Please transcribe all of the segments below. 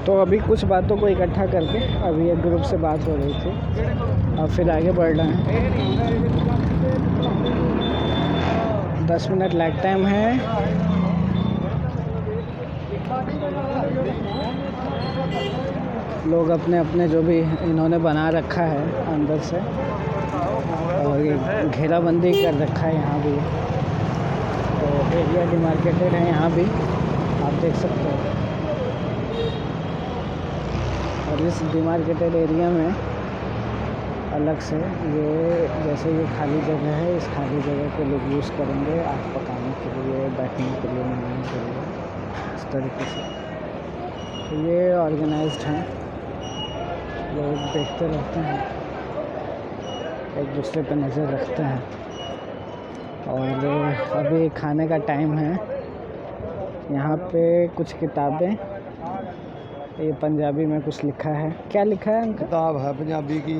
तो अभी कुछ बातों को इकट्ठा करके अभी एक ग्रुप से बात हो रही थी, अब फिर आगे बढ़ रहे हैं। 10 मिनट लैग टाइम है। लोग अपने अपने जो भी इन्होंने बना रखा है अंदर से, और ये घेराबंदी कर रखा है यहाँ भी। तो एरिया डिमार्केटेड है यहाँ भी, आप देख सकते हो। और इस डिमार्केटेड एरिया में अलग से ये जैसे ये खाली जगह है, इस खाली जगह को लोग यूज़ करेंगे आग पकाने के लिए, बैठने के लिए, नहाने के लिए, इस तरीके से। तो ये ऑर्गेनाइज्ड हैं, लोग देखते रहते हैं, एक दूसरे पर नज़र रखते हैं। और अभी खाने का टाइम है। यहाँ पे कुछ किताबें, ये पंजाबी में कुछ लिखा है। क्या लिखा है? किताब है पंजाबी की,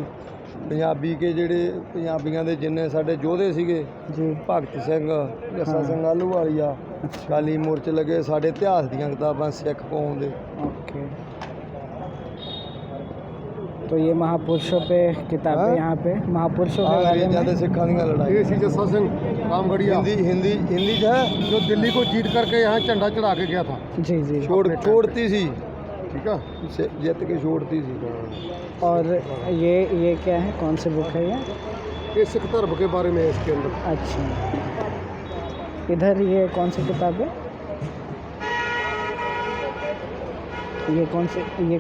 पंजाबी के ਜਿਹੜੇ ਪੰਜਾਬੀਆਂ ਦੇ ਜਿੰਨੇ ਸਾਡੇ ਯੋਧੇ ਸੀਗੇ जी। ਭਗਤ ਸਿੰਘ, ਜੱਸਾ ਸਿੰਘ ਆਹਲੂਵਾਲੀਆ, ਕਾਲੀ ਮੋਰਚ ਲੱਗੇ, ਸਾਡੇ ਇਤਿਹਾਸ ਦੀਆਂ ਕਿਤਾਬਾਂ ਸਿੱਖ ਕੌਮ ਦੇ। ओके, तो ये महापुरुषों पे किताबें हाँ? यहाँ पे महापुरुषों के बारे अंग्रेਜ਼ਾਂ में। ਦੇ ਸਿੱਖਾਂ ਦੀਆਂ ਲੜਾਈਆਂ। ये सी जस्सा सिंह रामगढ़िया हिंदी च है, जो दिल्ली को जीत करके यहाँ झंडा चढ़ा के गया था। जी जी। छोड़ती सी, ठीक है, जित के छोड़ती सी। और ये क्या है, कौन सी बुक है ये? ये सिख धर्म के बारे में है इसके अंदर। अच्छा, इधर ये कौन सी किताब है? ये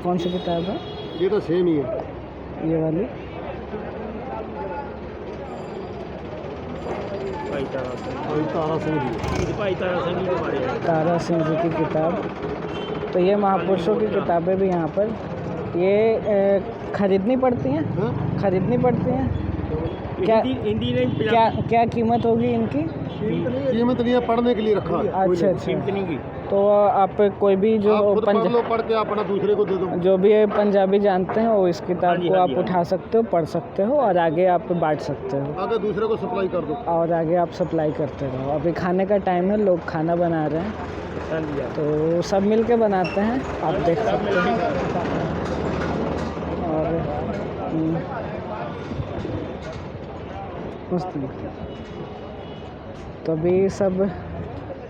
कौन सी किताब है? ये तो सेम ही है, ये वाली? तारा सिंह जी की किताब। तो ये महापुरुषों की किताबें भी यहाँ पर ये खरीदनी पड़ती हैं? हाँ? खरीदनी पड़ती हैं? क्या हिंदी नहीं, क्या कीमत होगी इनकी? कीमत नहीं है, पढ़ने के लिए रखा है। अच्छा कीमत नहीं की। तो आप कोई भी जो आप खुद पढ़ लो, पढ़ के अपना दूसरे को दे दो। जो भी पंजाबी जानते हैं वो इस किताब को आप उठा सकते हो, पढ़ सकते हो, और आगे आप बांट सकते हो, आगे दूसरे को सप्लाई कर दो। और आगे आप सप्लाई करते रहो। अभी खाने का टाइम है, लोग खाना बना रहे हैं, तो सब मिल के बनाते हैं, आप देख सकते हैं। और तो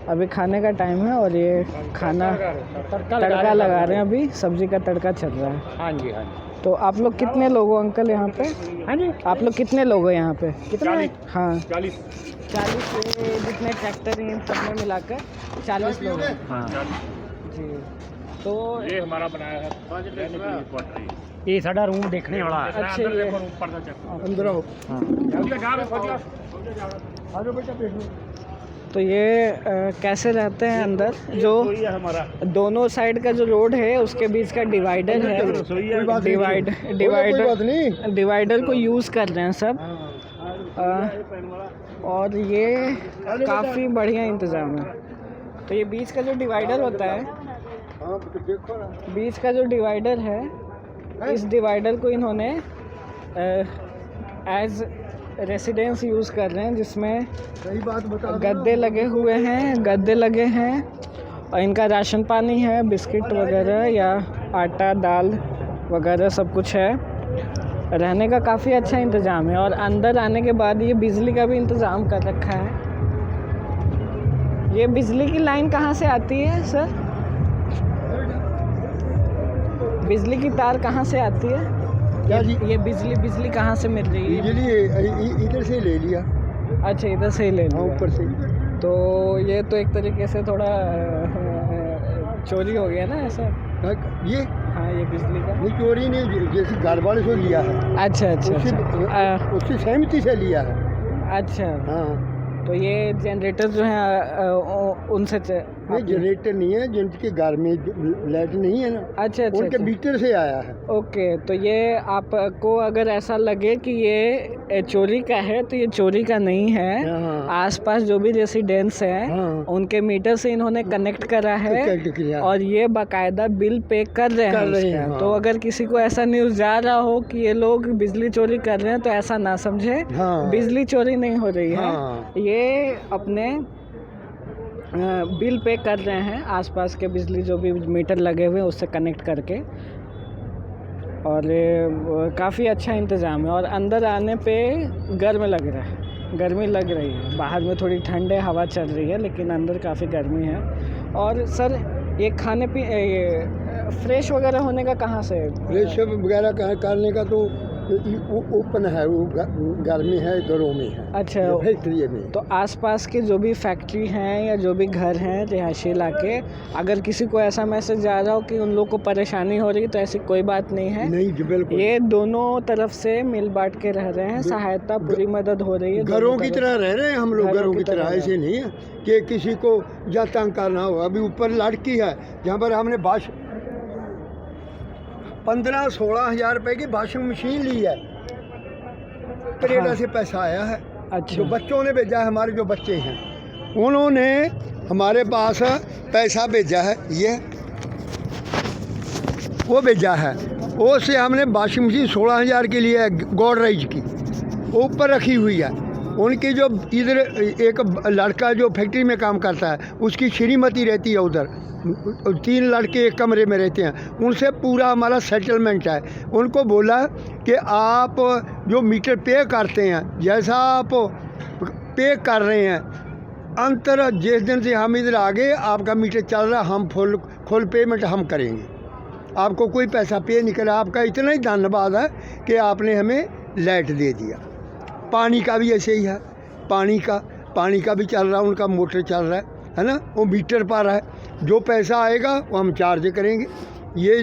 अभी खाने का टाइम है, और ये खाना तड़का लगा रहे हैं। अभी सब्जी का तड़का चल रहा है। हाँ जी, हाँ जी। तो आप लोग कितने लोग हो अंकल यहाँ पे? हाँ जी, आप लोग कितने लोग हो यहाँ पे? कितने? 40। हाँ, 40। 40 जितने ट्रैक्टर हैं सब में मिलाकर 40 लोग हैं। हाँ जी। तो ये हमारा बनाया है, ये साडा रूम देखने वाला है। अच्छा, ये रूम पर्दा चेक अंदर आओ। तो ये कैसे रहते हैं अंदर? जो हमारा दोनों साइड का जो रोड है उसके बीच का डिवाइडर है, डिवाइडर को यूज़ कर रहे हैं सब। और ये काफ़ी बढ़िया इंतज़ाम है। तो ये बीच का जो डिवाइडर होता है, बीच का जो डिवाइडर है, इस डिवाइडर को इन्होंने एज रेसिडेंस यूज़ कर रहे हैं, जिसमें सही बात बता। गद्दे लगे हैं, और इनका राशन पानी है, बिस्किट वगैरह या आटा दाल वगैरह सब कुछ है। रहने का काफ़ी अच्छा इंतज़ाम है। और अंदर आने के बाद ये बिजली का भी इंतज़ाम कर रखा है। ये बिजली की लाइन कहाँ से आती है सर? बिजली की तार कहाँ से आती है? क्या जी? ये बिजली कहाँ से मिल रही है? बिजली इधर से ले लिया। अच्छा, इधर से ही ले हाँ, लिया। ऊपर से। तो ये तो एक तरीके से थोड़ा चोरी हो गया ना ऐसा? ये हाँ, ये बिजली का नहीं, चोरी नहीं, जैसे घर वाले से लिया है। अच्छा अच्छा अच्छा। उसकी सहमति से लिया है। अच्छा, हाँ, तो ये जनरेटर जो है उनसे ये जनरेटर नहीं है, जिनके घर में लाइट नहीं है ना, अच्छा अच्छा उनके अच्छा। मीटर से आया है। ओके, तो ये आपको अगर ऐसा लगे कि ये चोरी का है तो ये चोरी का नहीं है। हाँ। आसपास जो भी रेसिडेंट्स हैं हाँ। उनके मीटर से इन्होंने कनेक्ट करा है, कनेक्ट किया। और ये बाकायदा बिल पे कर रहे हैं उसका। हाँ। तो अगर किसी को ऐसा न्यूज़ जा रहा हो कि ये लोग बिजली चोरी कर रहे हैं तो ऐसा ना समझे। हाँ। बिजली चोरी नहीं हो रही है। हाँ। ये अपने बिल पे कर रहे हैं आसपास के बिजली जो भी मीटर लगे हुए हैं उससे कनेक्ट करके। और काफ़ी अच्छा इंतज़ाम है। और अंदर आने पे गर्मी लग रही है। बाहर में थोड़ी ठंड है, हवा चल रही है, लेकिन अंदर काफ़ी गर्मी है। और सर ये खाने फ्रेश वगैरह होने का कहाँ से? फ्रेश वगैरह करने का तो ओपन है, वो गर्मी है, घरों में है। अच्छा, फैक्ट्री में। तो आसपास के जो भी फैक्ट्री हैं या जो भी घर हैं रिहायशी इलाके, अगर किसी को ऐसा मैसेज जा रहा हो कि उन लोग को परेशानी हो रही है, तो ऐसी कोई बात नहीं है। नहीं जी, बिल्कुल। ये दोनों तरफ से मिल बांट के रह रहे हैं, सहायता पूरी मदद हो रही है। घरों की तरह रह रहे हैं हम लोग, घरों की तरह। ऐसे नहीं है कि किसी को या तंग करना हो। अभी ऊपर लड़की है जहाँ पर हमने 15-16 हज़ार रुपए की वॉशिंग मशीन ली है। कनाडा से पैसा आया है। अच्छा। जो बच्चों ने भेजा है, हमारे जो बच्चे हैं उन्होंने हमारे पास पैसा भेजा है, ये वो भेजा है। वो से हमने वॉशिंग मशीन 16 हज़ार की ली है, गोदरेज की, ऊपर रखी हुई है। उनकी जो इधर एक लड़का जो फैक्ट्री में काम करता है, उसकी श्रीमती रहती है उधर, 3 लड़के एक कमरे में रहते हैं। उनसे पूरा हमारा सेटलमेंट है। उनको बोला कि आप जो मीटर पे करते हैं, जैसा आप पे कर रहे हैं, अंतर जिस दिन से हम इधर आ गए आपका मीटर चल रहा, हम फुल पेमेंट हम करेंगे, आपको कोई पैसा पे नहीं करा। आपका इतना ही धन्यवाद है कि आपने हमें लाइट दे दिया। पानी का भी ऐसे ही है, पानी का भी चल रहा, उनका मोटर चल रहा है ना, वो मीटर पर है। जो पैसा आएगा वो हम चार्ज करेंगे। ये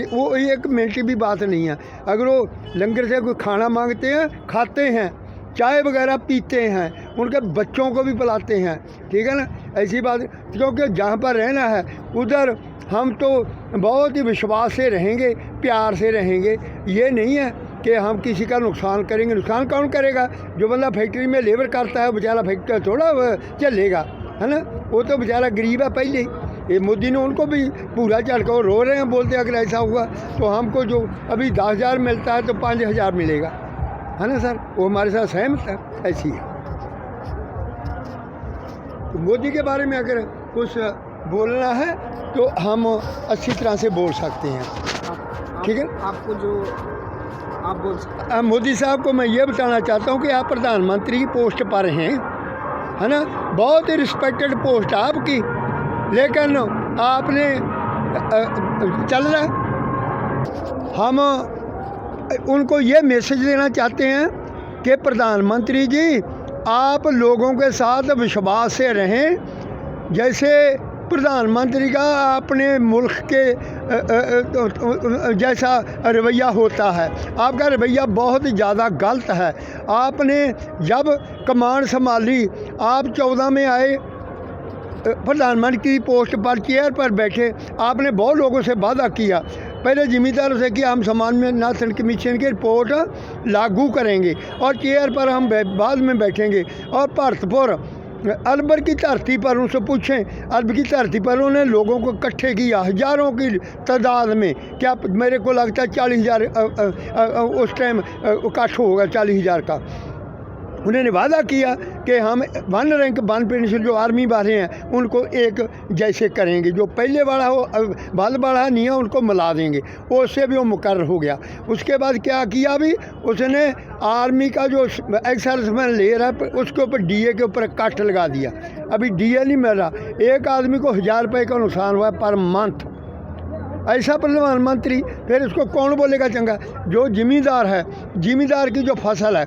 एक मिनट की भी बात नहीं है। अगर वो लंगर से कोई खाना मांगते हैं, खाते हैं, चाय वगैरह पीते हैं, उनके बच्चों को भी पिलाते हैं, ठीक है ना। ऐसी बात, क्योंकि जहाँ पर रहना है उधर हम तो बहुत ही विश्वास से रहेंगे, प्यार से रहेंगे। ये नहीं है कि हम किसी का नुकसान करेंगे। नुकसान कौन करेगा? जो बंदा फैक्ट्री में लेबर करता है, बेचारा फैक्ट्री थोड़ा चलेगा, है ना। वो तो बेचारा गरीब है पहले ही। ये मोदी ने उनको भी पूरा झटका, रो रहे हैं, बोलते अगर ऐसा हुआ तो हमको जो अभी 10,000 मिलता है तो 5,000 मिलेगा, है ना सर। वो हमारे साथ सहमत है। ऐसी है। तो मोदी के बारे में अगर कुछ बोलना है तो हम अच्छी तरह से बोल सकते हैं, ठीक है। आपको जो आप बोल सकते मोदी साहब को मैं ये बताना चाहता हूँ कि आप प्रधानमंत्री की पोस्ट पर हैं, है ना। बहुत ही रिस्पेक्टेड पोस्ट है आपकी, लेकिन आपने चल रहा। हम उनको ये मैसेज देना चाहते हैं कि प्रधानमंत्री जी, आप लोगों के साथ विश्वास से रहें। जैसे प्रधानमंत्री का अपने मुल्क के जैसा रवैया होता है, आपका रवैया बहुत ज़्यादा गलत है। आपने जब कमान संभाली, आप 14 में आए, प्रधानमंत्री की पोस्ट पर चेयर पर बैठे, आपने बहुत लोगों से वादा किया। पहले जिम्मेदारों से कि हम समाज कमीशन की रिपोर्ट लागू करेंगे और चेयर पर हम बाद में बैठेंगे। और भारतपुर अरब की धरती पर उनसे पूछें, अरब की धरती पर उन्होंने लोगों को इकट्ठे किया, हज़ारों की तादाद में। क्या मेरे को लगता है 40,000 उस टाइम इकट्ठ होगा, 40,000 का। उन्होंने वादा किया कि हम 1 रैंक 1 पेंशन जो आर्मी वाले हैं उनको एक जैसे करेंगे, जो पहले वाला हो बाद वाला नहीं है उनको मिला देंगे। वो उससे भी वो मुकर्रर हो गया। उसके बाद क्या किया, अभी उसने आर्मी का जो एक्स-सर्विसमैन ले रहा है उसके ऊपर DA के ऊपर कट लगा दिया। अभी DA नहीं मिल रहा। एक आदमी को 1,000 रुपये का नुकसान हुआ है पर मंथ। ऐसा प्रधानमंत्री, फिर उसको कौन बोलेगा चंगा? जो जिम्मेदार है, जिम्मेदार की जो फसल है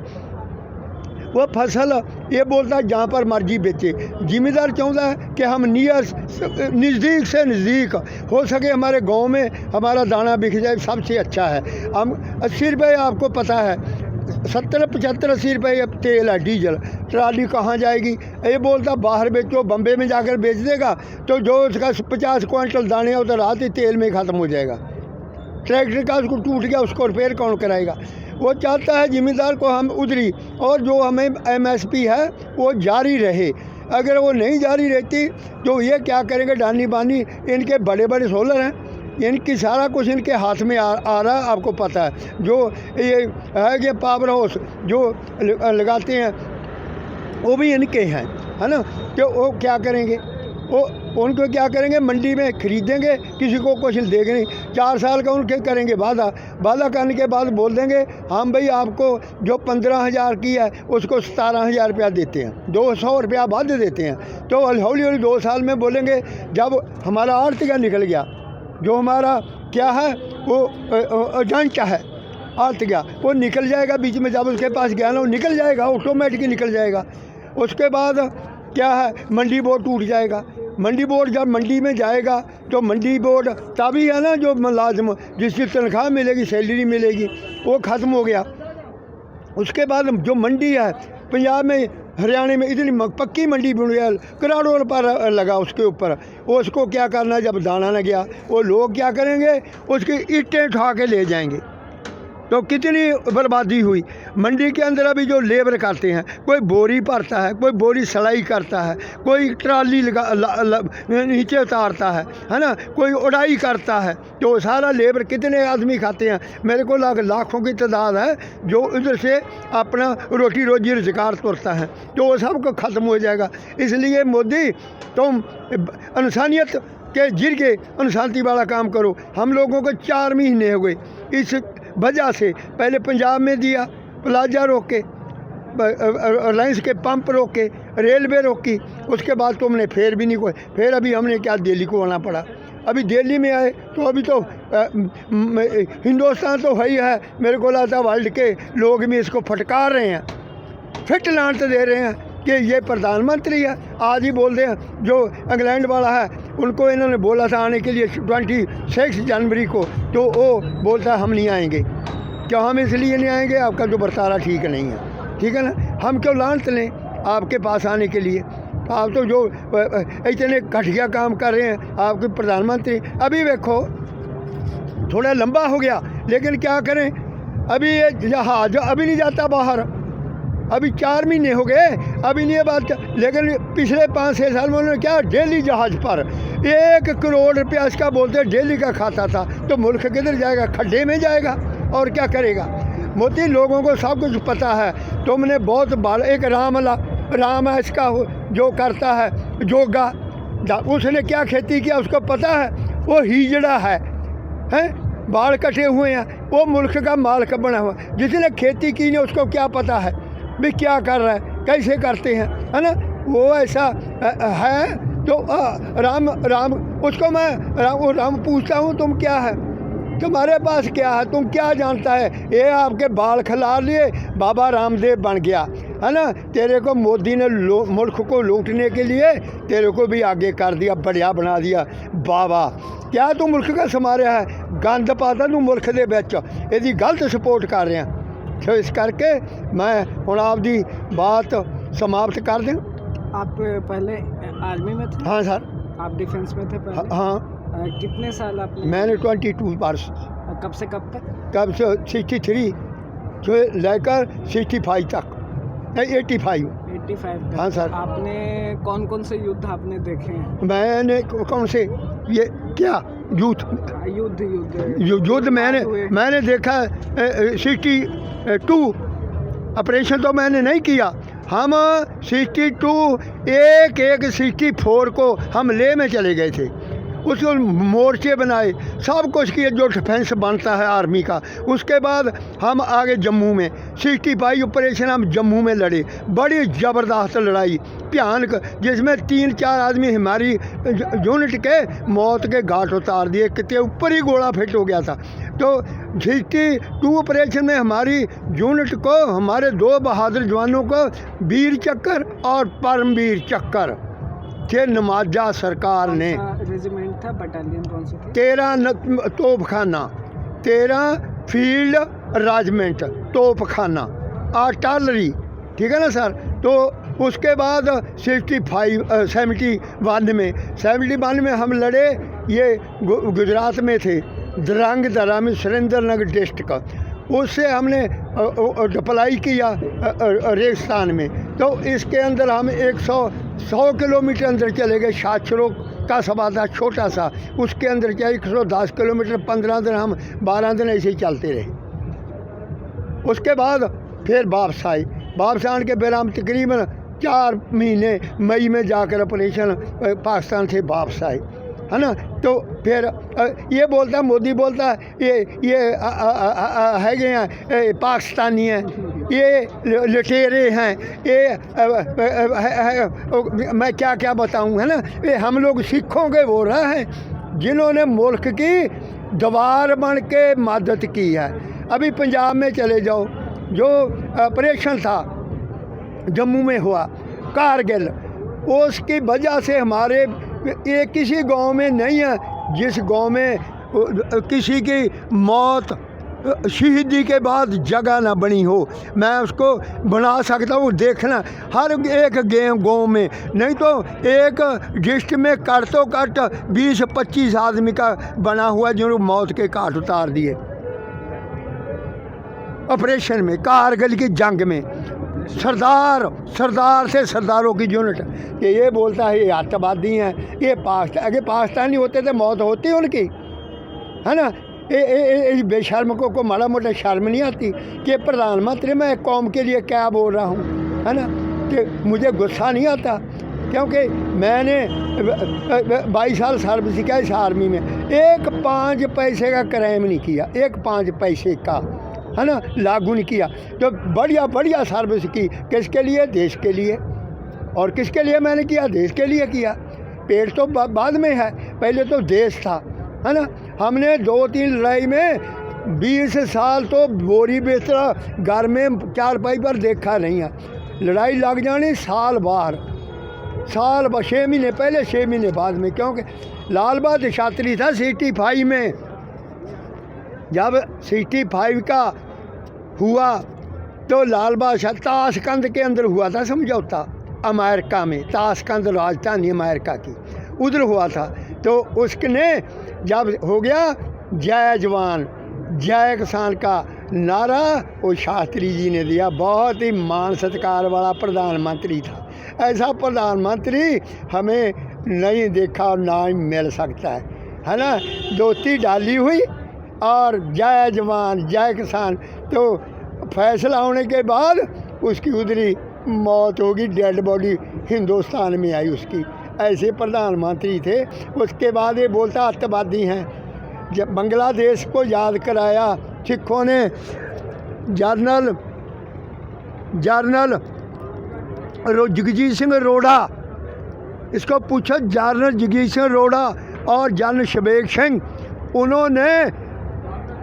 वो फसल ये बोलता है जहाँ पर मर्जी बेचे। जिम्मेदार चाहता है कि हम नज़दीक से नज़दीक हो सके, हमारे गांव में हमारा दाना बिक जाए, सबसे अच्छा है। हम 80 रुपये, आपको पता है 70-75-80 रुपये तेल है, डीजल। ट्राली कहाँ जाएगी? ये बोलता बाहर बेचो, बम्बे में जाकर बेच देगा तो जो उसका 50 क्विंटल दाने है उधर रात ही तेल में ख़त्म हो जाएगा। ट्रैक्टर का उसको टूट गया, उसको रिपेयर कौन कराएगा? वो चाहता है जिम्मेदार को हम उधरी, और जो हमें MSP है वो जारी रहे। अगर वो नहीं जारी रहती तो ये क्या करेंगे? डानी बानी, इनके बड़े बड़े सोलर हैं, इनकी सारा कुछ इनके हाथ में आ रहा है, आपको पता है। जो ये है कि पावर हाउस जो लगाते हैं वो भी इनके हैं, है ना। तो वो क्या करेंगे? वो उनको क्या करेंगे, मंडी में खरीदेंगे, किसी को कुछ देंगे नहीं। 4 साल का उनके करेंगे वादा करने के बाद बोल देंगे हम भाई आपको जो 15,000 की है उसको 17,000 रुपया देते हैं, 200 रुपया वादे देते हैं। तो हौली हौली 2 साल में बोलेंगे जब हमारा आर्थिक निकल गया, जो हमारा क्या है वो एजेंट है आर्थिक, वो निकल जाएगा बीच में, जब उसके पास गया ना वो निकल जाएगा, ऑटोमेटिक निकल जाएगा। उसके बाद क्या है, मंडी बोर्ड टूट जाएगा। मंडी बोर्ड जब मंडी में जाएगा तो मंडी बोर्ड तभी है ना जो मुलाजिम जिसकी तनख्वाह मिलेगी, सैलरी मिलेगी, वो ख़त्म हो गया। उसके बाद जो मंडी है पंजाब में, हरियाणा में इतनी पक्की मंडी बनी है, करोड़ों रुपया लगा उसके ऊपर, वो उसको क्या करना, जब दाना न गया वो लोग क्या करेंगे, उसकी ईंटें उठा के ले जाएंगे। तो कितनी बर्बादी हुई। मंडी के अंदर अभी जो लेबर करते हैं, कोई बोरी भरता है, कोई बोरी सलाई करता है, कोई ट्राली नीचे उतारता है ना, कोई उड़ाई करता है, तो सारा लेबर कितने आदमी खाते हैं। मेरे को लाखों की तादाद है जो इधर से अपना रोटी रोजी रोजगार तोड़ता है, तो वो सब को ख़त्म हो जाएगा। इसलिए मोदी तुम इंसानियत के जरिए इंसानियत वाला काम करो। हम लोगों को 4 महीने हो गए इस वजह से, पहले पंजाब में दिया, प्लाजा रोके, रिलायंस के पंप रोके, रेलवे रोकी, उसके बाद तुमने फिर भी नहीं कोई, फिर अभी हमने क्या दिल्ली को आना पड़ा। अभी दिल्ली में आए तो अभी तो हिंदुस्तान तो है ही है, मेरे को लगता है वर्ल्ड के लोग भी इसको फटकार रहे हैं, फिट लांट दे रहे हैं कि ये प्रधानमंत्री है। आज ही बोल रहे हैं जो इंग्लैंड वाला है, उनको इन्होंने बोला था आने के लिए 26 जनवरी को, तो वो बोलता है हम नहीं आएंगे। क्या हम इसलिए नहीं आएंगे, आपका जो बर्तारा ठीक नहीं है, ठीक है ना, हम क्यों लांट लें आपके पास आने के लिए। आप तो जो इतने घटिया काम कर रहे हैं आपके प्रधानमंत्री। अभी देखो थोड़ा लंबा हो गया, लेकिन क्या करें, अभी ये जहाज अभी नहीं जाता बाहर, अभी 4 महीने हो गए, अभी नहीं ये बात। लेकिन पिछले 5-6 साल में उन्होंने क्या, डेली जहाज़ पर 1 करोड़ रुपया इसका बोलते डेली का खाता था, तो मुल्क किधर जाएगा, खड्डे में जाएगा और क्या करेगा। मोदी लोगों को सब कुछ पता है। तुमने बहुत बड़ा एक राम है इसका जो करता है जोगा, उसने क्या खेती किया उसको पता है, वो हिजड़ा है, बाल कटे हुए हैं, वो मुल्क का मालिक बना हुआ। जिसने खेती की नहीं उसको क्या पता है भी क्या कर रहा है, कैसे करते हैं, है ना। वो ऐसा है तो राम उसको मैं राम पूछता हूँ तुम क्या है, तुम्हारे पास क्या है, तुम क्या जानता है। ये आपके बाल खिला लिए, बाबा रामदेव बन गया, है ना। तेरे को मोदी ने मुल्क को लूटने के लिए तेरे को भी आगे कर दिया, बढ़िया बना दिया। बाबा क्या तू मुल्क का संभालिया है, गंद पाता तू मुल्क दे विच, यदि गलत सपोर्ट कर रहे हैं। तो इस करके मैं हुण आपकी बात समाप्त कर दें। आप पहले आर्मी में थे? हाँ सर। आप डिफेंस में थे पहले? हाँ। कितने साल आपने? मैंने 22 वर्ष। कब से कब तक? कब से 63 से लेकर 65 तक, 85 तक। हाँ सर। आपने कौन कौन से युद्ध आपने देखे हैं? मैंने कौन से, ये क्या युद्ध मैंने देखा 62 ऑपरेशन तो मैंने नहीं किया। हम 62 एक 64 को हम लेह में चले गए थे, उसको मोर्चे बनाए, सब कुछ किया जो डिफेंस बनता है आर्मी का। उसके बाद हम आगे जम्मू में 65 ऑपरेशन हम जम्मू में लड़े, बड़ी ज़बरदस्त लड़ाई भयानक, जिसमें 3-4 आदमी हमारी यूनिट के मौत के घाट उतार दिए, कितने ऊपर ही गोला फिट हो गया था। तो 62 ऑपरेशन में हमारी यूनिट को, हमारे 2 बहादुर जवानों को वीर चक्कर और परमवीर चक्कर के नवाजा सरकार ने। रेजिमेंट था, बटालियन कौन सी थी? 13 तोपखाना, 13 फील्ड रेजिमेंट तोपखाना आर्टिलरी, ठीक है ना सर। तो उसके बाद 71 में हम लड़े, ये गुजरात में थे, द्रंग दरा में, सुरेंद्र नगर डिस्ट्रिक्ट। उससे हमने अप्लाई किया रेगिस्तान में। तो इसके अंदर हम 100 किलोमीटर अंदर चले गए। शाचरों का सभा था छोटा सा, उसके अंदर क्या 110 किलोमीटर 15 दिन, हम 12 दिन ऐसे ही चलते रहे। उसके बाद फिर वापस आए, वापस आने के फिर हम तकरीबन 4 महीने मई में जाकर ऑपरेशन पाकिस्तान से वापस आए, है ना। तो फिर ये बोलता, मोदी बोलता ये है गए हैं पाकिस्तानी हैं, ये लुटेरे हैं, ये मैं क्या क्या बताऊं, है ना। ये हम लोग सिखों के वो रहे हैं जिन्होंने मुल्क की दीवार बन के मदद की है। अभी पंजाब में चले जाओ, जो ऑपरेशन था जम्मू में हुआ कारगिल, उसकी वजह से हमारे ये किसी गांव में नहीं है जिस गांव में किसी की मौत शहीदी के बाद जगह ना बनी हो। मैं उसको बना सकता हूँ, देखना हर एक गांव में, नहीं तो एक डिस्ट्रिक्ट में कट तो कट 20-25 आदमी का बना हुआ जिन्होंने मौत के घाट उतार दिए ऑपरेशन में, कारगिल की जंग में। सरदार से सरदारों की यूनिट कि ये बोलता है ये आतंकवादी हैं, ये पाकिस्तान, अगर पाकिस्तानी होते तो मौत होती उनकी, है ना। ये बेशर्म को माड़ा मोटा शर्म नहीं आती कि प्रधानमंत्री मैं एक कौम के लिए क्या बोल रहा हूँ, है ना। कि मुझे गुस्सा नहीं आता क्योंकि मैंने 22 साल सर्विस किया इस आर्मी में, 1 पैसे का क्राइम नहीं किया, 1 पैसे का, है ना, लागू नहीं किया। तो बढ़िया सर्विस की, किसके लिए? देश के लिए। और किसके लिए मैंने किया? देश के लिए किया। पेट तो बाद में है, पहले तो देश था, है ना। हमने 2-3 लड़ाई में 20 साल तो बोरी बिस्तरा घर में चारपाई पर देखा नहीं है। लड़ाई लग जानी साल बाहर, 6 महीने पहले 6 महीने बाद में, क्योंकि लाल बहादुर शास्त्री था 65 में। जब 65 का हुआ तो लाल बहादुर ताशकंद के अंदर हुआ था समझौता, अमेरिका में, ताशकंद राजधानी अमेरिका की, उधर हुआ था। तो उसने जब हो गया जय जवान जय किसान का नारा, वो शास्त्री जी ने दिया। बहुत ही मान सत्कार वाला प्रधानमंत्री था। ऐसा प्रधानमंत्री हमें नहीं देखा और ना ही मिल सकता है ना। धोती डाली हुई और जय जवान जय किसान, तो फैसला होने के बाद उसकी उधरी मौत होगी, डेड बॉडी हिंदुस्तान में आई उसकी। ऐसे प्रधानमंत्री थे। उसके बाद ये बोलता आतंकवादी हैं। जब बांग्लादेश को याद कराया सिखों ने, जनरल जगजीत सिंह रोड़ा, इसको पूछो, जनरल जगजीत सिंह रोड़ा और जनरल शबेग सिंह, उन्होंने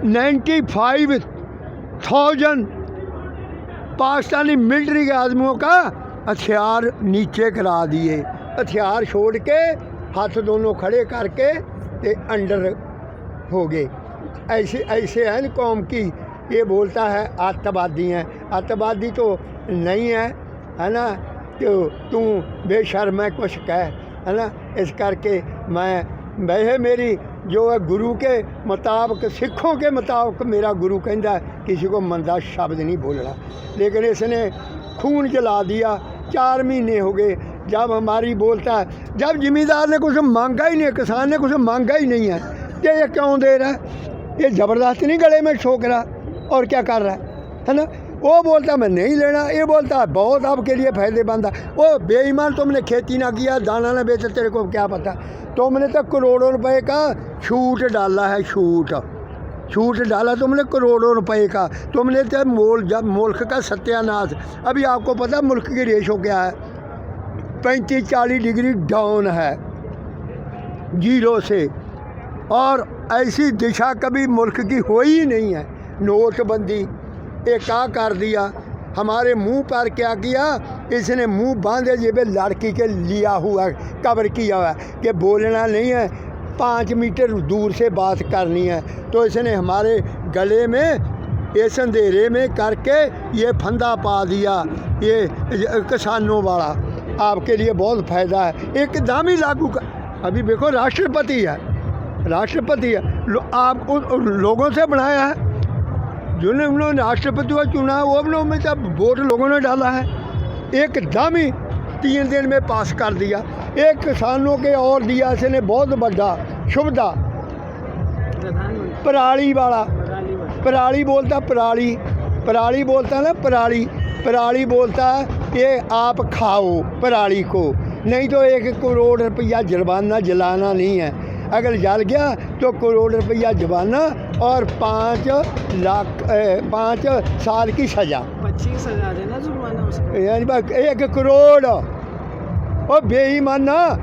95,000 पाकिस्तानी मिलिट्री के आदमियों का हथियार नीचे करा दिए, हथियार छोड़ के हाथ दोनों खड़े करके ते अंडर हो गए। ऐसे हैं कौम की। ये बोलता है आतंकवादी हैं, आतंकवादी तो नहीं है ना। तो तू बेशर्म है कुछ कह, है ना। इस करके वह मेरी जो है गुरु के मुताबिक, सिखों के मुताबिक मेरा गुरु कहता किसी को मंदा शब्द नहीं बोलना, लेकिन इसने खून जला दिया। 4 महीने हो गए जब हमारी बोलता है, जब ज़मींदार ने कुछ मांगा ही नहीं, किसान ने कुछ मांगा ही नहीं है, तो ये क्यों दे रहा है? ये ज़बरदस्ती नहीं गले में ठोक रहा और क्या कर रहा है ना। वो बोलता मैं नहीं लेना, ये बोलता है बहुत आपके लिए फ़ायदेमंद है। वो बेईमान, तुमने खेती ना किया, दाना ना बेचा, तेरे को क्या पता। तुमने तो करोड़ों रुपए का छूट डाला है, छूट डाला तुमने करोड़ों रुपए का। तुमने तो जब मुल्क का सत्यानाश। अभी आपको पता मुल्क की रेशो क्या है? 35-40 डिग्री डाउन है 0 से, और ऐसी दिशा कभी मुल्क की हो ही नहीं है। नोटबंदी ये क्या कर दिया, हमारे मुंह पर क्या किया, इसने मुंह बांधे जेब लड़की के लिया हुआ कवर किया हुआ कि बोलना नहीं है, 5 मीटर दूर से बात करनी है। तो इसने हमारे गले में इस अंधेरे में करके ये फंदा पा दिया, ये किसानों वाला। आपके लिए बहुत फ़ायदा है, एकदम ही लागू कर। अभी देखो राष्ट्रपति है, आप लोगों से बनाया है, जिन्होंने उन्होंने राष्ट्रपति को चुना है, वो लोगों में जब वोट लोगों ने डाला है, एकदम ही 3 दिन में पास कर दिया। एक किसानों के और दिया इसने बहुत बड़ा सुविधा, पराली वाला, पराली बोलता, पराली बोलता ना, पराली बोलता है ये आप खाओ पराली को, नहीं तो 1 करोड़ रुपया जुर्माना जलाना नहीं है। अगर जल गया तो करोड़ रुपया जुर्माना और 5 साल की सज़ा। 25,000 है ना जुर्माना उसका। यानी 1 करोड़। और बेईमाना,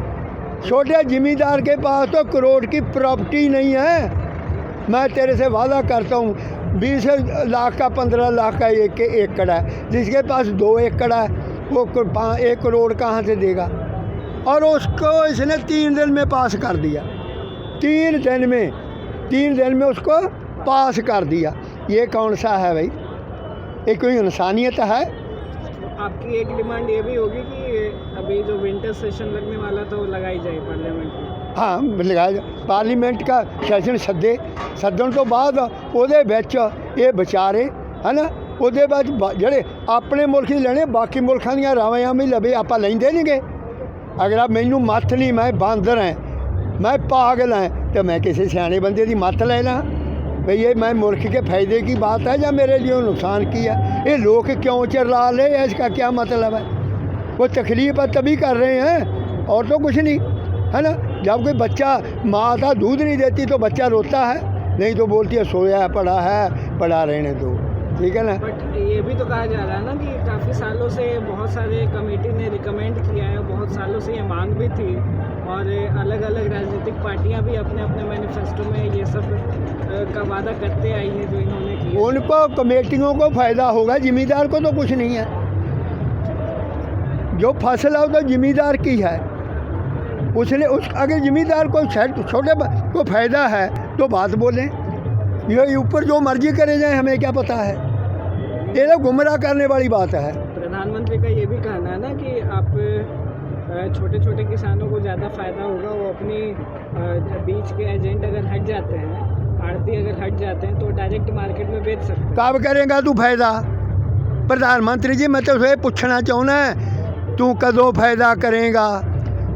छोटे ज़मींदार के पास तो करोड़ की प्रॉपर्टी नहीं है। मैं तेरे से वादा करता हूँ 20 लाख का 15 लाख का 1 एकड़ है, जिसके पास 2 एकड़ है वो 1 करोड़ कहाँ से देगा। और उसको इसने 3 दिन में पास कर दिया, 3 दिन में उसको पास कर दिया। ये कौन सा है भाई? ये कोई इंसानियत है? आपकी एक डिमांड ये भी होगी कि अभी जो विंटर सेशन लगने वाला था वो लगाई जाए पार्लियामेंट में। हाँ, लगाया पार्लीमेंट का सैशन सदन तो बाद ਉਹਦੇ ਵਿੱਚ ਇਹ ਵਿਚਾਰੇ है ना, ਉਹਦੇ ਬਾਅਦ ਜਿਹੜੇ ਆਪਣੇ ਮੁਲਕ ਹੀ ਲੈਣੇ, ਬਾਕੀ ਮੁਲਕਾਂ ਦੀਆਂ ਰਾਵਾਂ ਵੀ ਲਵੇ ਆਪਾਂ ਲੈਂਦੇ ਨਹੀਂ ਗੇ। ਅਗਰ ਮੈਨੂੰ ਮੱਤ ਨਹੀਂ, मैं ਬਾਂਦਰ ਹਾਂ, मैं पागल हैं, तो मैं किसी सियाने बंदे की मत लेना भाई ये मैं मुल्क के फ़ायदे की बात है या मेरे लिए नुकसान की है। ये लोग क्यों चिल्ला ले, इसका क्या मतलब है? वो तकलीफ़ तभी कर रहे हैं और तो कुछ नहीं, है ना। जब कोई बच्चा माँ का दूध नहीं देती तो बच्चा रोता है, नहीं तो बोलती है सोया है, पड़ा रहने दो, ठीक है ना। बट ये भी तो कहा जा रहा है ना कि काफ़ी सालों से बहुत सारे कमेटी ने रिकमेंड किया है, बहुत सालों से ये मांग भी थी और अलग अलग राजनीतिक पार्टियां भी अपने अपने मैनिफेस्टो में ये सब का वादा करते आई है जो इन्होंने किया। उनको कमेटियों को फ़ायदा होगा, ज़मींदार को तो कुछ नहीं है। जो फसल है वो तो ज़मींदार की है, उसने अगर ज़मींदार को छोटे को फ़ायदा है तो बात बोलें, ये ऊपर जो मर्जी करे जाए, हमें क्या पता है। ये तो गुमराह करने वाली बात है। प्रधानमंत्री का ये भी कहना है ना कि आप छोटे छोटे किसानों को ज़्यादा फ़ायदा होगा, वो अपनी बीच के एजेंट अगर हट जाते हैं, आड़ती अगर हट जाते हैं तो डायरेक्ट मार्केट में बेच सकते हैं। कब करेगा तू फ़ायदा? प्रधानमंत्री जी मैं तो ये पूछना चाहना है, तू कदों फ़ायदा करेगा?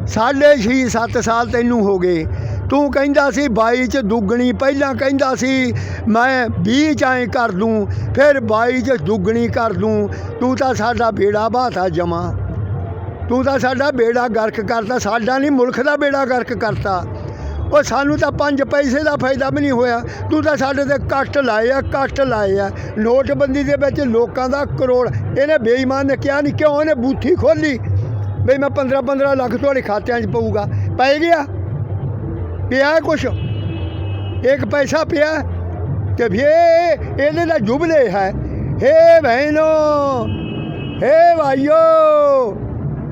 6.5-7 साल तैनू हो गए, तू कहंदा सी 22 च दुगनी, पहला कहंदा सी मैं 20 च ऐ कर दूँ, फिर 22 च दुगनी कर दूँ। तू तो साडा बेड़ा बाता जमा, तू तो साडा बेड़ा गर्क करता, साडा नहीं मुल्क का बेड़ा गर्क करता। और सानू तो 5 पैसे का फायदा भी नहीं होया, तू तो साडे ते कट लाए आ। नोटबंदी दे विच लोकां दा करोड़, इहने बेईमान ने क्या नहीं, क्यों इहने बूथी खोली बई मैं 15-15 लाख तुहाडे खात्यां 'च पऊगा। पै गया, पिया कुछ 1 पैसा पिया तो फिर इहदे दा जुबले है। हे बहनों, हे भाइयों,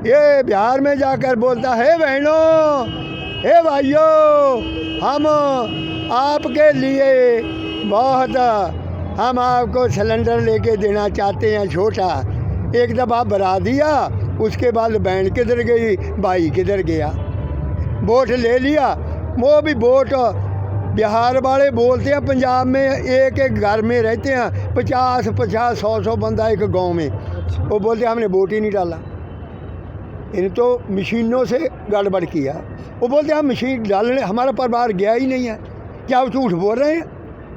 ये बिहार में जाकर बोलता है बहनों, हे भाइयों, हम आपके लिए बहुत, हम आपको सिलेंडर लेके देना चाहते हैं छोटा। एक दफ़ा बरा दिया, उसके बाद बहन किधर गई, भाई किधर गया। वोट ले लिया, वो भी वोट बिहार वाले बोलते हैं पंजाब में एक घर में रहते हैं 50-50, 100-100 बंदा एक गांव में, वो बोलते हैं हमने वोट ही नहीं डाला, इन तो मशीनों से गड़बड़ किया। वो बोलते हैं हम मशीन डालने, हमारा परिवार गया ही नहीं है। क्या वो झूठ बोल रहे हैं,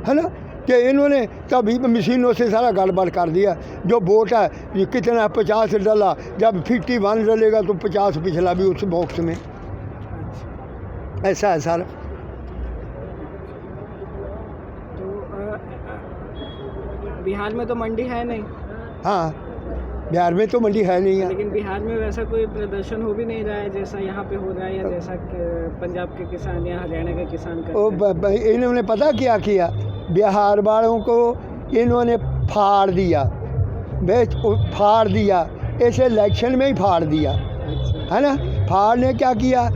है ना, कि इन्होंने तभी मशीनों से सारा गड़बड़ कर दिया। जो वोट है ये कितना 50 डाला, जब 51 डलेगा तो 50 पिछला भी उस बॉक्स में, ऐसा है सर। तो बिहार में तो मंडी है नहीं। हाँ, बिहार में तो मंडी है नहीं है, लेकिन बिहार में वैसा कोई प्रदर्शन हो भी नहीं रहा है जैसा यहाँ पे हो रहा है, या जैसा पंजाब के किसान या हरियाणा के किसान करते हैं। इन्होंने पता क्या किया, बिहार वालों को इन्होंने फाड़ दिया, फाड़ दिया, इस इलेक्शन में ही फाड़ दिया, है ना। फाड़ ने क्या किया,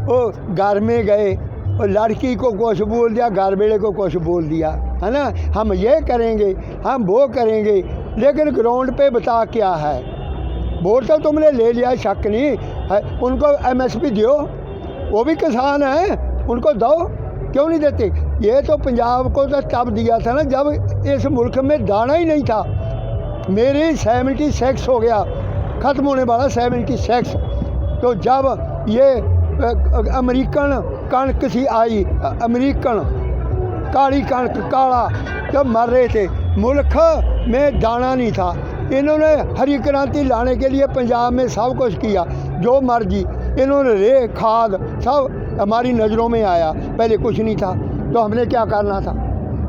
वो घर में गए और लड़की को कुछ बोल दिया, घर बेड़े को कुछ बोल दिया, है ना। हम ये करेंगे, हम वो करेंगे, लेकिन ग्राउंड पे बता क्या है। वोट तो तुमने ले लिया, शक नहीं है, उनको MSP दो, वो भी किसान हैं, उनको दो, क्यों नहीं देते। ये तो पंजाब को तो तब दिया था ना जब इस मुल्क में दाना ही नहीं था। मेरी 76 हो गया, ख़त्म होने वाला 76। तो जब ये अमेरिकन कणक सी आई, अमेरिकन काली कणक, काला, जब मर रहे थे, मुल्क में दाना नहीं था, इन्होंने हरी क्रांति लाने के लिए पंजाब में सब कुछ किया, जो मर्जी इन्होंने रे खाद सब हमारी नज़रों में आया, पहले कुछ नहीं था। तो हमने क्या करना था?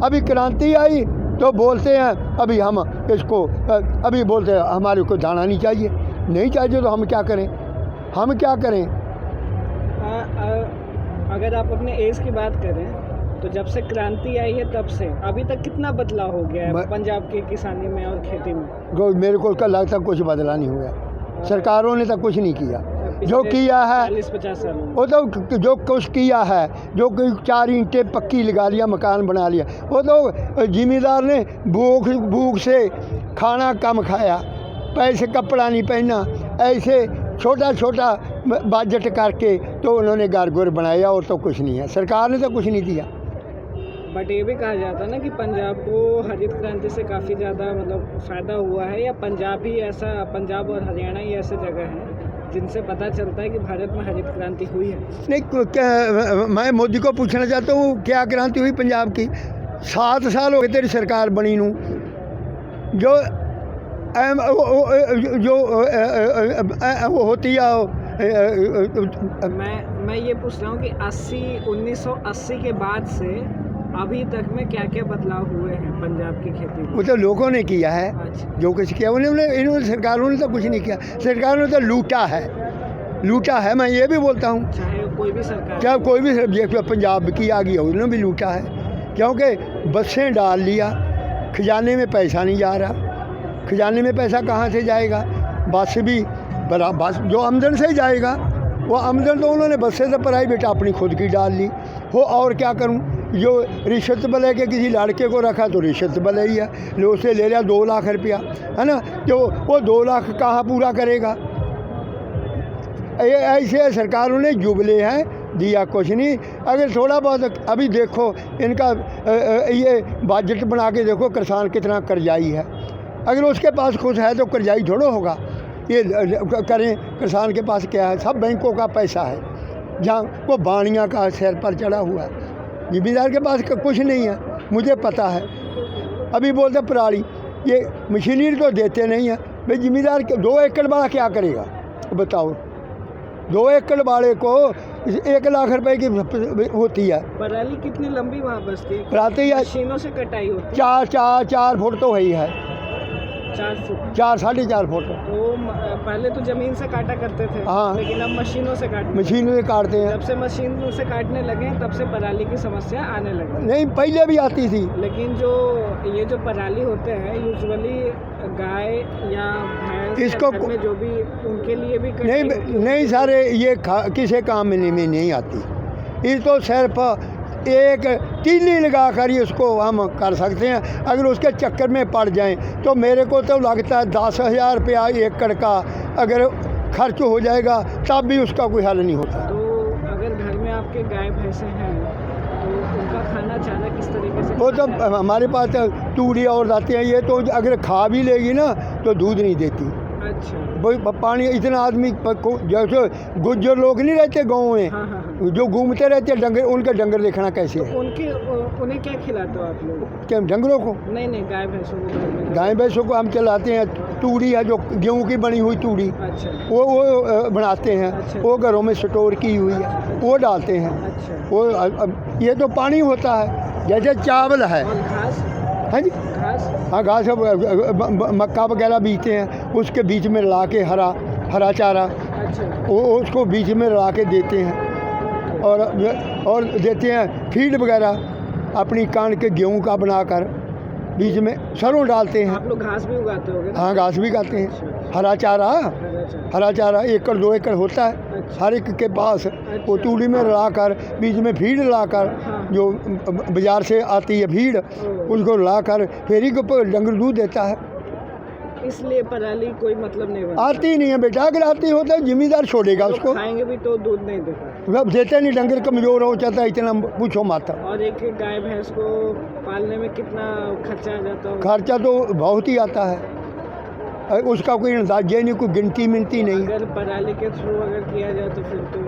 अभी क्रांति आई तो बोलते हैं अभी हम इसको अभी बोलते हैं हमारे को जाना नहीं चाहिए, नहीं चाहिए तो हम क्या करें? हम क्या करें? अगर आप अपने एज की बात करें तो जब से क्रांति आई है तब से अभी तक कितना बदलाव हो गया है पंजाब की किसानी में और खेती में? मेरे को उसका लगता कुछ बदला नहीं हुआ, सरकारों ने तो कुछ नहीं किया। जो किया है 40-50 सालों में वो तो जो कुछ किया है, जो कोई 4 ईंटें पक्की लगा लिया, मकान बना लिया, वो तो जिम्मेदार ने भूख से खाना कम खाया, पैसे कपड़ा नहीं पहना, ऐसे छोटा छोटा बजट करके तो उन्होंने घर गुर बनाया, और तो कुछ नहीं है, सरकार ने तो कुछ नहीं दिया। बट ये भी कहा जाता है ना कि पंजाब को हरित क्रांति से काफ़ी ज़्यादा मतलब फ़ायदा हुआ है, या पंजाब और हरियाणा ही ऐसे जगह हैं जिनसे पता चलता है कि भारत में हरित क्रांति हुई है। नहीं, मैं मोदी को पूछना चाहता हूँ क्या क्रांति हुई पंजाब की? 7 साल हो गए तेरी सरकार बनी नू, जो वो होती है। मैं ये पूछ रहा हूँ कि 1980 के बाद से अभी तक में क्या क्या बदलाव हुए हैं पंजाब की खेती में? वो तो लोगों ने किया है। अच्छा। जो कुछ किया इन्होंने सरकारों ने तो कुछ नहीं किया, सरकारों ने तो लूटा है। मैं ये भी बोलता हूँ, चाहे कोई भी सरकार, चाहे कोई भी जो पंजाब की आ गई है उन्होंने भी लूटा है, क्योंकि बसें डाल लिया, खजाने में पैसा नहीं जा रहा। खजाने में पैसा कहाँ से जाएगा? बस भी बस जो आमदन से ही जाएगा, वो आमदन तो उन्होंने बस से तो प्राइवेट अपनी खुद की डाल ली हो। और क्या करूं? जो रिश्वत बले के किसी लड़के को रखा तो रिश्वत बले ही है, लो उससे ले लिया 2 लाख रुपया, है ना, तो वो 2 लाख कहाँ पूरा करेगा? ऐसे सरकारों ने जुबले हैं, दिया कुछ नहीं। अगर थोड़ा बहुत अभी देखो इनका ये बजट बना के देखो, किसान कितना कर्जाई है। अगर उसके पास कुछ है तो कर्जाई थोड़ा होगा। ये करें, किसान के पास क्या है? सब बैंकों का पैसा है, जहाँ वो बाणियाँ का सिर पर चढ़ा हुआ है। जिम्मेदार के पास कुछ नहीं है, मुझे पता है। अभी बोलते पराली, ये मशीनरी तो देते नहीं है भाई। जिम्मेदार 2 एकड़ वाला क्या करेगा बताओ? 2 एकड़ वाले को 1 लाख रुपए की होती है। पराली कितनी लंबी वहाँ बसती है? रात ही मशीनों से कटाई होती है। 4 फुट तो ही है, 4 फुट, 4-4.5 फुट। तो पहले तो ज़मीन से काटा करते थे, हाँ, लेकिन अब मशीनों से मशीनों से काटते हैं। जब से मशीन से काटने लगे तब से पराली की समस्या आने लगी। नहीं, पहले भी आती थी। लेकिन जो पराली होते हैं यूजुअली गाय या भैंस इसको घर में जो भी उनके लिए भी नहीं सारे ये किसी काम में नहीं आती। ये तो सिर्फ एक तीली लगा कर ही उसको हम कर सकते हैं। अगर उसके चक्कर में पड़ जाएं तो मेरे को तो लगता है 10,000 रुपया एकड़ का अगर खर्च हो जाएगा तब भी उसका कोई हल नहीं होता। तो अगर घर में आपके गाय भैंसे हैं तो उनका खाना चारा किस तरीके से? वो तो हमारे पास तूड़ी और जाती हैं, ये तो अगर खा भी लेगी ना तो दूध नहीं देती। अच्छा। भाई पानी इतना आदमी जैसे गुज्जर लोग नहीं रहते गाँव में, हाँ, हाँ, जो घूमते रहते हैं डंगर, उनके डंगर देखना कैसे है? उन्हें क्या खिलाते हो आप लोग? क्या डंगरों को? नहीं, गाय भैंसों को। गाय भैंसों को हम चलाते हैं। तूड़ी है जो गेहूं की बनी हुई तूड़ी, अच्छा। वो बनाते हैं। अच्छा। वो घरों में स्टोर की हुई है, वो डालते हैं। अच्छा। वो ये तो पानी होता है, जैसे चावल है। और घास? हाँ जी, घास? हाँ, घास मक्का वगैरह बीजते हैं, उसके बीच में ला के हरा चारा, अच्छा। वो उसको बीच में ला के देते हैं। और देते हैं फीड वगैरह अपनी कान के गेहूं का बनाकर, बीच में सरों डालते हैं। आप लोग घास भी उगाते होगे? हाँ, घास भी खाते हैं। हरा चारा 1 एकड़ 2 एकड़ होता है। अच्छा। हर एक के पास वो तूड़ी में लाकर, बीच में फीड लाकर, हाँ। जो बाज़ार से आती है फीड, उसको लाकर फिर ही डंगर दूध देता है। इसलिए पराली कोई मतलब नहीं बनता। आती नहीं है बेटा, अगर आती होता है जिम्मेदार छोड़ेगा उसको। खाएंगे भी तो दूध नहीं देता। मतलब देते नहीं, डंगर कमज़ोर हो जाता है, इतना पूछो मत। और एक गाय भैंस को पालने में कितना खर्चा आ जाता है? खर्चा तो बहुत ही आता है, उसका कोई अंदाजा नहीं, कोई गिनती मिनती नहीं। अगर पराली के थ्रू अगर किया जाए तो फिर तो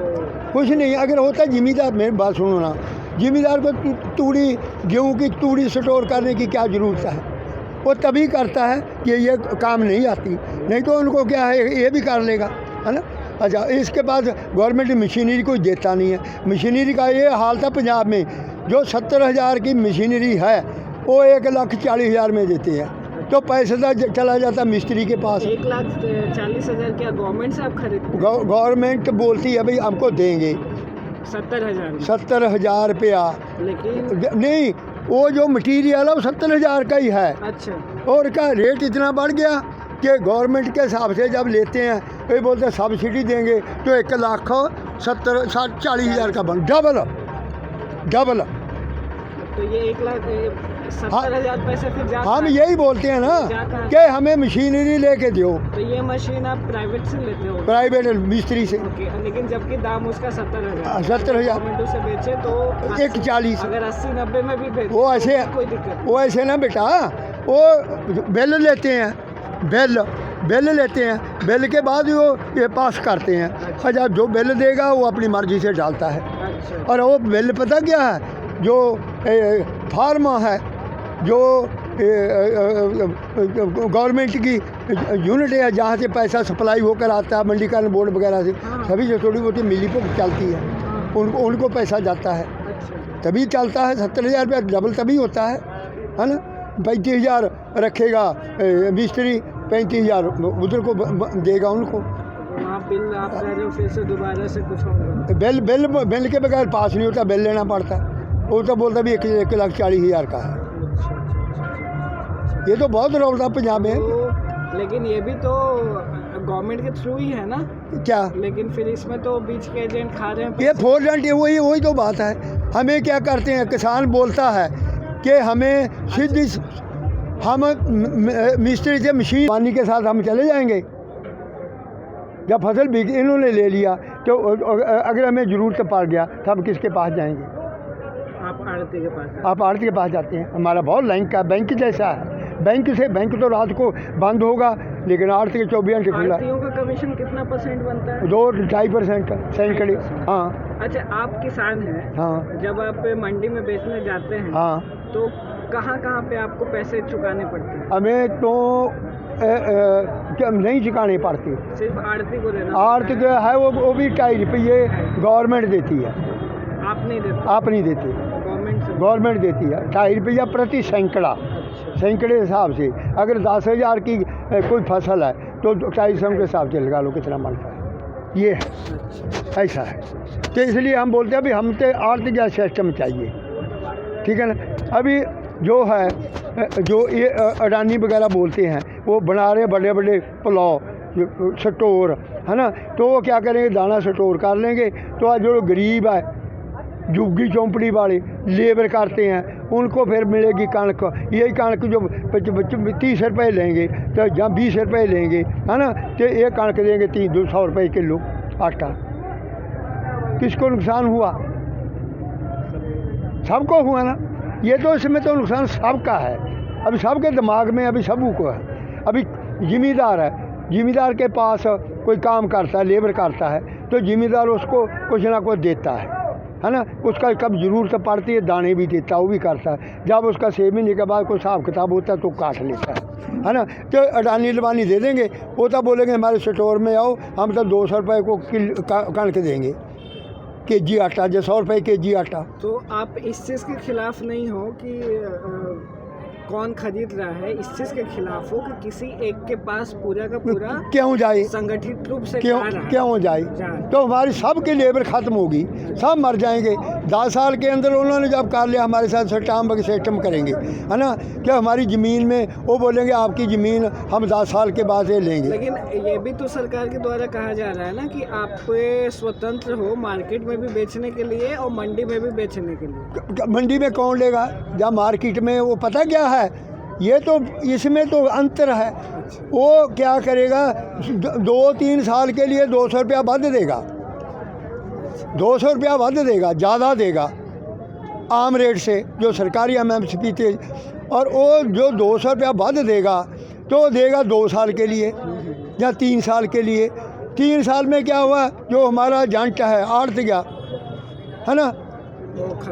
कुछ नहीं। अगर होता जिम्मेदार, मेरी बात सुनो ना, जिम्मेदार को तूड़ी गेहूं की तूड़ी स्टोर करने की क्या ज़रूरत है? वो तभी करता है कि ये काम नहीं आती, नहीं तो उनको क्या है ये भी कर लेगा, है ना। अच्छा, इसके बाद गवर्नमेंट मशीनरी कोई देता नहीं है। मशीनरी का ये हाल था पंजाब में, जो 70,000 की मशीनरी है वो 1,40,000 में देते हैं, तो पैसे तो चला जाता मिस्त्री के पास। 1,40,000 क्या गवर्नमेंट से आप खरीदते? गवर्नमेंट बोलती है भाई हमको देंगे 70,000 70,000 रुपया, लेकिन नहीं वो जो मटीरियल है वो 70,000 का ही है। अच्छा, और क्या रेट इतना बढ़ गया कि गवर्नमेंट के हिसाब से जब लेते हैं ये बोलते हैं सब्सिडी देंगे, तो 1,40,000 का बन डबल। तो ये 1,70,000 पैसे फिर जा हम यही बोलते हैं ना कि हमें मशीनरी लेके दो। तो ये मशीन आप प्राइवेट से लेते हो? प्राइवेट मिस्त्री से। ओके, लेकिन जबकि दाम उसका 70,000, 70,000 गवर्नमेंट उसे बेचे तो 1,40,000। अगर 80-90 में भी बेचे वो ऐसे तो कोई दिक्कत नहीं। वो ऐसे ना बेटा, वो बिल लेते हैं, बिल लेते हैं, बिल के बाद वो ये पास करते हैं। अच्छा, जो बिल देगा वो अपनी मर्जी से डालता है। अच्छा, और वो बिल पता क्या है, जो फार्मा है, जो गवर्नमेंट की यूनिट है जहाँ से पैसा सप्लाई होकर आता है, मंडीकरण बोर्ड वगैरह से, सभी जो थोड़ी बहुत मिली भुगत चलती है, उनको पैसा जाता है, अच्छा, तभी चलता है। 70,000 रुपया डबल तभी होता है ना। 35,000 रखेगा मिस्त्री, 35,000 उधर को देगा उनको। वहाँ बिल आप कह रहे हो फिर से दोबारा से कुछ होगा? बिल के बगैर पास नहीं होता, बिल लेना पड़ता है। वो तो बोलता भी 1,40,000 का है। ये तो बहुत रौला पंजाब में। तो लेकिन ये भी तो गवर्नमेंट के थ्रू ही है ना? क्या? लेकिन फिर इसमें तो बीच के एजेंट खा रहे हैं। ये 4% वही तो बात है। हमें क्या करते हैं, किसान बोलता है कि हमें सीधी हम मिस्त्री से मशीन पानी के साथ हम चले जाएंगे। जब फसल बिक इन्होंने ले लिया तो अगर हमें ज़रूरत पड़ गया तब किसके पास जाएंगे? आप आड़ती के पास? आप आड़ती के पास जाते हैं। हमारा बहुत बैंक जैसा है। बैंक तो रात को बंद होगा, लेकिन आड़ती के 24 घंटे खुला। आड़तियों का कमीशन कितना % बनता है? 2-2.5% का सैकड़े। हाँ। अच्छा, आप किसान हैं। हाँ। जब आप मंडी में बेचने जाते हैं, हाँ, तो कहाँ पे आपको पैसे चुकाने पड़ते हैं? हमें तो नहीं चुकाने पड़ती, सिर्फ आड़ती को देना? आड़ती के है वो भी 2.5 रुपये गवर्नमेंट देती है। आप नहीं देते? आप नहीं देते, गवर्नमेंट देती है 2.5 रुपया प्रति सैकड़ा। सैकड़े हिसाब से अगर 10,000 की कोई फसल है तो 250 के हिसाब से लगा लो कितना बनता है। ये है, ऐसा है। तो इसलिए हम बोलते हैं अभी हम तो आर्थिक सिस्टम चाहिए, ठीक है ना। अभी जो है, जो ये अडानी वगैरह बोलते हैं, वो बना रहे बड़े बड़े पुलाव स्टोर, है ना। तो वो क्या करेंगे, दाना स्टोर कर लेंगे। तो आज जो गरीब है, झुग्गी झोंपड़ी वाले लेबर करते हैं, उनको फिर मिलेगी कणक। यही कणक जो 30 रुपये लेंगे तो या 20 रुपये लेंगे, है ना। तो ये कणक देंगे 300 रुपये किलो आटा। किसको नुकसान हुआ? सबको हुआ ना। ये तो इसमें तो नुकसान सबका है। अभी सबके दिमाग में अभी सबको है। अभी ज़िम्मेदार है, ज़िम्मेदार के पास कोई काम करता है, लेबर करता है, तो ज़िम्मेदार उसको कुछ ना कुछ देता है ना। उसका कब ज़रूरत पड़ती है दाने भी देता है, वो भी करता है। जब उसका 6 महीने के बाद कोई हिसाब किताब होता है तो काट लेता है ना। तो अडानी लबानी दे देंगे, वो तो बोलेंगे हमारे स्टोर में आओ, हम तो 200 रुपये को कणक देंगे, केजी आटा, जो 100 रुपये केजी आटा। तो आप इस चीज़ के खिलाफ नहीं हो कि कौन खरीद रहा है, इस चीज़ के खिलाफ हो कि किसी एक के पास पूरा का पूरा क्यों जाए, संगठित रूप से क्यों जाए? तो हमारी सबकी लेबर ख़त्म होगी, सब मर जाएंगे। 10 साल के अंदर उन्होंने जब कर लिया हमारे साथ सिस्टम करेंगे, है ना। क्या हमारी ज़मीन में वो बोलेंगे आपकी ज़मीन हम 10 साल के बाद ये लेंगे। लेकिन ये भी तो सरकार के द्वारा कहा जा रहा है ना कि आप स्वतंत्र हो मार्केट में भी बेचने के लिए और मंडी में भी बेचने के लिए। मंडी में कौन लेगा? जब मार्केट में वो पता क्या है, ये तो इसमें तो अंतर है। वो क्या करेगा, 2-3 साल के लिए 200 रुपया वध देगा, 200 रुपया वध देगा, ज़्यादा देगा आम रेट से जो सरकारी MSP थे। और वो जो 200 रुपया वध देगा तो देगा 2 साल के लिए या 3 साल के लिए। 3 साल में क्या हुआ, जो हमारा एजेंट है आड़त गया, है ना,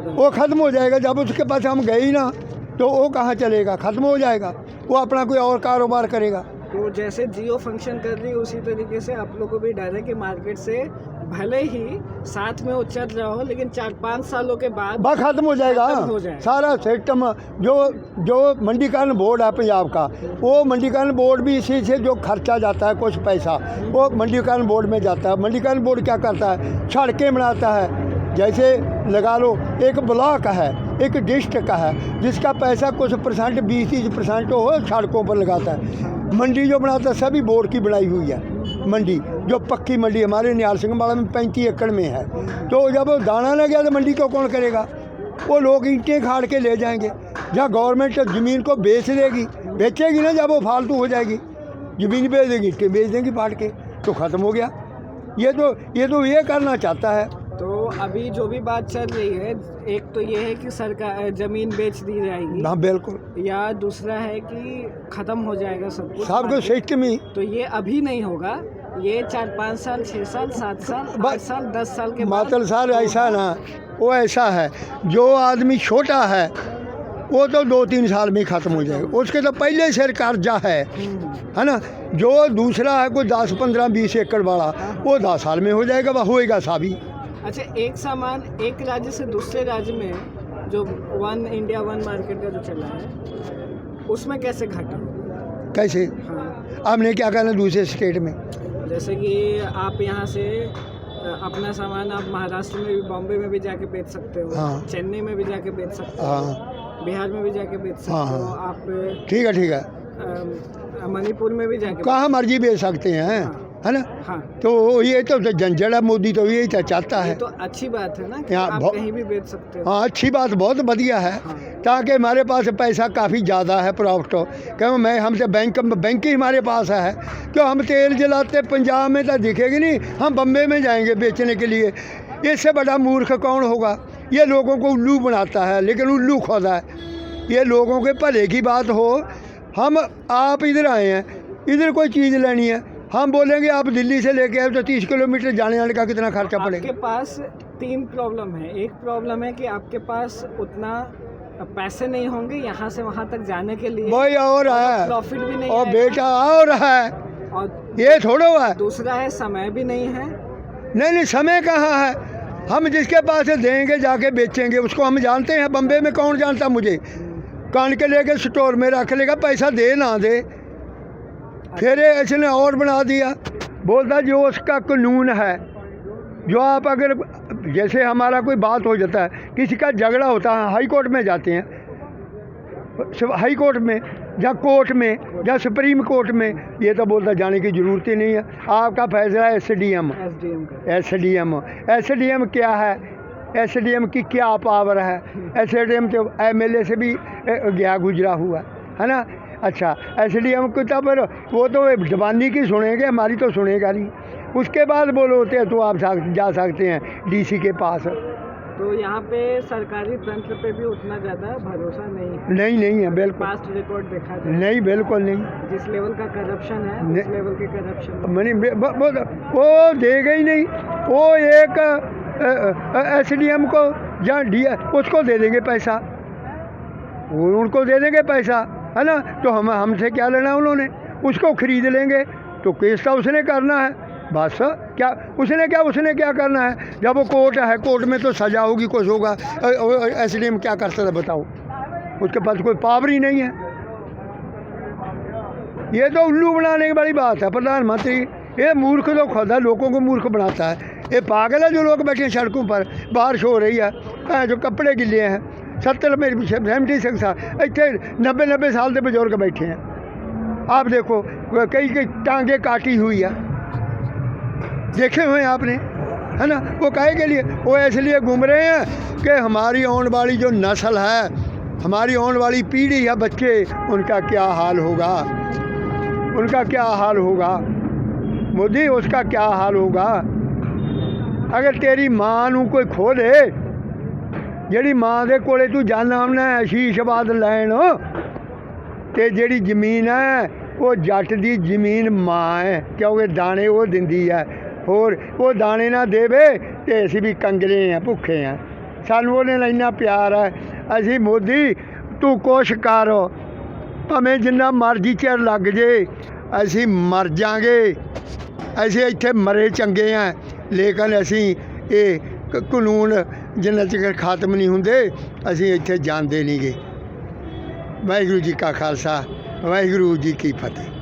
वो ख़त्म हो जाएगा। जब उसके पास हम गए ही ना तो वो कहाँ चलेगा, ख़त्म हो जाएगा। वो अपना कोई और कारोबार करेगा। तो जैसे जियो फंक्शन कर रही है उसी तरीके से आप लोगों को भी डर है कि मार्केट से भले ही साथ में वो चल रहा हो लेकिन 4-5 सालों के बाद बस खत्म हो जाएगा खत्म हो जाएगा। सारा सिस्टम। जो मंडीकरण बोर्ड है पंजाब का, वो मंडीकरण बोर्ड भी इसी से जो खर्चा जाता है कुछ पैसा वो मंडीकरण बोर्ड में जाता है। मंडीकरण बोर्ड क्या करता है, सड़कें बनाता है। जैसे लगा लो एक ब्लॉक है, एक डिस्ट्रिक्ट का है, जिसका पैसा कुछ परसेंट 20-30% हो सड़कों पर लगाता है। मंडी जो बनाता है सभी बोर्ड की बनाई हुई है। मंडी जो पक्की मंडी हमारे निहाल सिंह वाला में 35 एकड़ में है, तो जब दाना ना गया तो मंडी को कौन करेगा? वो लोग ईंटें खाड़ के ले जाएंगे। जहाँ गवर्नमेंट ज़मीन को बेच देगी, बेचेगी ना, जब वो फालतू हो जाएगी ज़मीन बेच देगी, ईंटें बेच देंगी फाड़ के, तो ख़त्म हो गया। ये करना चाहता है। तो अभी जो भी बात चल रही है, एक तो ये है कि सरकार ज़मीन बेच दी जाएगी, हाँ बिल्कुल, या दूसरा है कि ख़त्म हो जाएगा सब कुछ सिस्टम ही। तो ये अभी नहीं होगा, ये 4-5 साल, 6 साल, 7 साल, 8 साल, 10 साल के बाद। मातल साल ऐसा ना, वो ऐसा है जो आदमी छोटा है वो तो 2-3 साल में ख़त्म हो जाएगा, उसके तो पहले से कर्जा है ना। जो दूसरा है कोई 10-15-20 एकड़ वाला, वो 10 साल में हो जाएगा, वह होएगा साभी। अच्छा, एक सामान एक राज्य से दूसरे राज्य में जो वन इंडिया वन मार्केट का जो चला है उसमें कैसे घटा? कैसे? हाँ, आपने क्या करना दूसरे स्टेट में? जैसे कि आप यहाँ से अपना सामान आप महाराष्ट्र में भी, बॉम्बे में भी जाके बेच सकते हो, हाँ। चेन्नई में भी जाके बेच सकते हो, हाँ, बिहार में भी जाके बेच सकते हाँ, हो, हाँ। आप ठीक है मणिपुर में भी जाके कहाँ मर्जी बेच सकते हैं, है ना। हाँ, तो ये तो झंझट है, मोदी तो यही चाहता ये है। तो अच्छी बात है ना कि यहाँ आप कहीं भी बेच सकते हो। हाँ, अच्छी बात, बहुत बढ़िया है, हाँ। ताकि हमारे पास पैसा काफ़ी ज़्यादा है, प्रॉफिट हो। क्यों मैं हमसे बैंक ही हमारे पास है, क्यों हम तेल जलाते पंजाब में तो दिखेगी नहीं, हम बम्बे में जाएंगे बेचने के लिए। इससे बड़ा मूर्ख कौन होगा? ये लोगों को उल्लू बनाता है, लेकिन उल्लू खोदा है। ये लोगों के भले की बात हो, आप इधर आए हैं, इधर कोई चीज़ लेनी है, हम बोलेंगे आप दिल्ली से लेके आए तो 30 किलोमीटर जाने आने का कितना खर्चा पड़ेगा? आपके पास 3 प्रॉब्लम है। एक प्रॉब्लम है कि आपके पास उतना पैसे नहीं होंगे यहाँ से वहाँ तक जाने के लिए, वही और है, प्रॉफिट भी नहीं और आएगा, बेटा और है, और ये थोड़ा है। दूसरा है समय भी नहीं है। नहीं, समय कहाँ है? हम जिसके पास से देंगे जाके बेचेंगे, उसको हम जानते हैं। बम्बे में कौन जानता मुझे? कान के लेके स्टोर में रख लेगा, पैसा दे ना दे। फिर इसने और बना दिया, बोलता जो उसका कानून है, जो आप अगर जैसे हमारा कोई बात हो जाता है, किसी का झगड़ा होता है, हाई कोर्ट में जाते हैं, हाई कोर्ट में या कोर्ट में या सुप्रीम कोर्ट में, ये तो बोलता जाने की ज़रूरत ही नहीं है। आपका फैसला है एसडीएम क्या है? एसडीएम की क्या पावर है? एसडीएम तो एमएलए से भी गया गुजरा हुआ है ना। अच्छा, एसडीएम को तब वो तो जबानी की सुनेंगे, हमारी तो सुनेगा नहीं। उसके बाद बोलोते तो आप जा सकते हैं डीसी के पास। तो यहाँ पे सरकारी तंत्र पे भी उतना ज़्यादा भरोसा नहीं है। नहीं है, बिल्कुल। पास्ट रिकॉर्ड देखा जाए नहीं, बिल्कुल नहीं। जिस लेवल का करप्शन है, उस लेवल के करप्शन मैंने वो देगा ही नहीं। वो एक एसडीएम को या उसको दे देंगे पैसा, उनको दे देंगे पैसा, है ना। तो हमसे क्या लेना उन्होंने? उसको खरीद लेंगे, तो केस तो उसने करना है बस। उसने क्या करना है? जब वो कोर्ट है, कोर्ट में तो सजा होगी, कुछ होगा। एसडीएम क्या करता था बताओ? उसके पास कोई पावर ही नहीं है। ये तो उल्लू बनाने की बड़ी बात है प्रधानमंत्री। ये मूर्ख तो खुद है, लोगों को मूर्ख बनाता है। ये पागल है जो लोग बैठे हैं सड़कों पर, बारिश हो रही है, जो कपड़े गिले हैं। 70-76 साल इतने 90 साल के बुजुर्ग बैठे हैं। आप देखो कई टांगे काटी हुई है, देखे हुए हैं आपने, है ना। वो काहे के लिए? वो इसलिए घूम रहे हैं कि हमारी आने वाली जो नस्ल है, हमारी आने वाली पीढ़ी है, बच्चे, उनका क्या हाल होगा, मोदी, उसका क्या हाल होगा। अगर तेरी मां नूं कोई खो दे, ਜਿਹੜੀ ਮਾਂ ਦੇ ਕੋਲੇ ਤੂੰ ਜਾਣਾ ਹੁੰਦਾ ਅਸ਼ੀਸ਼ਵਾਦ ਲੈਣ, ਤੇ ਜਿਹੜੀ ਜ਼ਮੀਨ ਹੈ ਉਹ ਜੱਟ ਦੀ ਜ਼ਮੀਨ ਮਾਂ ਹੈ, ਕਿਉਂਕਿ ਦਾਣੇ ਉਹ ਦਿੰਦੀ ਹੈ। ਹੋਰ ਉਹ ਦਾਣੇ ਨਾ ਦੇਵੇ ਤੇ ਅਸੀਂ ਵੀ ਕੰਗਲੇ ਆ, ਭੁੱਖੇ ਆ। ਸਾਨੂੰ ਉਹਦੇ ਨਾਲ ਇੰਨਾ ਪਿਆਰ ਹੈ। ਅਸੀਂ ਮੋਦੀ ਤੂੰ ਕੁਛ ਕਰ, ਭਾਵੇਂ ਜਿੰਨਾ ਮਰਜ਼ੀ ਚਿਰ ਲੱਗ ਜੇ ਅਸੀਂ ਮਰ ਜਾਾਂਗੇ, ਅਸੀਂ ਇੱਥੇ ਮਰੇ ਚੰਗੇ ਆ, ਲੇਕਿਨ ਅਸੀਂ ਇਹ ਕਾਨੂੰਨ ਜਿੰਨਾ ਚਿਰ ਖਤਮ ਨਹੀਂ ਹੁੰਦੇ ਅਸੀਂ ਇੱਥੇ ਜਾਂਦੇ ਨਹੀਂ ਗੇ। ਵਾਹਿਗੁਰੂ ਜੀ ਕਾ ਖਾਲਸਾ, ਵਾਹਿਗੁਰੂ ਜੀ ਕੀ ਫਤਿਹ।